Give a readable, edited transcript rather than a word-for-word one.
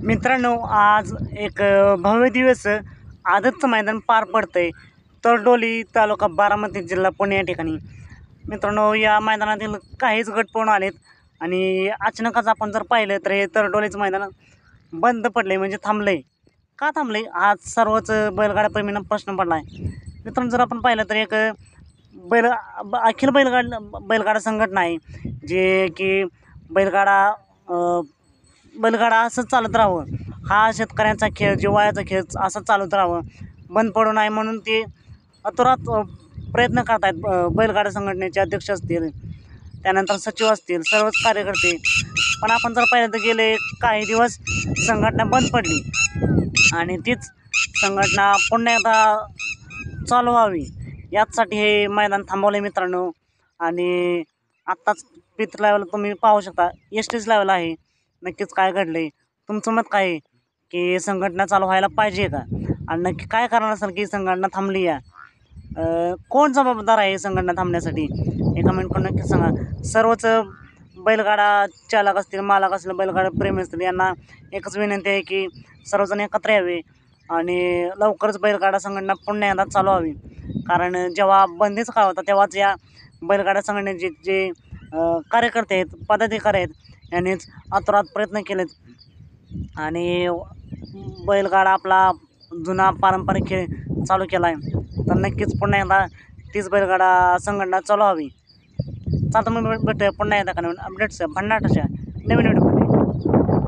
मित्रांनो, आज एक भव्य दिवस आदतचं मैदान पार पडतंय तरडोली तालुका बारामती जिल्हा पुणे या ठिकाणी. मित्रांनो, या मैदानातील काहीच गट पळून आलेत आणि अचानकच आपण जर पाहिलं तर हे तरडोलीचं मैदान बंद पडले म्हणजे थांबलंय. का थांबले आज सर्वच बैलगाडा प्रेमींना प्रश्न पडला आहे. मित्रांनो, जर आपण पाहिलं तर एक अखिल बैलगाडा संघटना आहे जे की बैलगाडा असंच चालत राहावं, हा शेतकऱ्यांचा खेळ, जिव्हाळ्याचा खेळ असंच चालत राहावं, बंद पडू नये म्हणून ते अतोरात प्रयत्न करत आहेत. बैलगाडा संघटनेचे अध्यक्ष असतील, त्यानंतर सचिव असतील, सर्वच कार्यकर्ते. पण आपण जर पाहिलं तर गेले काही दिवस संघटना बंद पडली आणि तीच संघटना पुन्हा एकदा चालू व्हावी याचसाठी हे मैदान थांबवलं आहे मित्रांनो. आणि आत्ताच पिथ लेवल तुम्ही पाहू शकता, एस लेवल आहे. नक्कीच काय घडलं आहे, तुमचं मत काय आहे की संघटना चालू व्हायला पाहिजे का? आणि नक्की काय कारण असेल की संघटना थांबली या? कोण जबाबदार आहे संघटना थांबण्यासाठी? हे कमेंट करून नक्कीच सांगा. सर्वच बैलगाडा चालक असतील, मालक असतील, बैलगाडा प्रेमी असतील, यांना एकच विनंती आहे की सर्वजण एकत्र यावे आणि लवकरच बैलगाडा संघटना पुन्हा एकदा चालू व्हावी. कारण जेव्हा बंदीचा काळ होता तेव्हाच या बैलगाडा संघटनेचे जे कार्यकर्ते आहेत, पदाधिकारी आहेत, यांनीच अतोरात प्रयत्न केलेत आणि बैलगाडा आपला जुना पारंपरिक खेळ चालू केला आहे. तर नक्कीच पुन्हा एकदा तीच बैलगाडा संघटना चालू व्हावी. चालतं, मग भेटूया पुन्हा एकदा का नवीन अपडेट्स भन्नाटाच्या नवीन व्हिडिओ.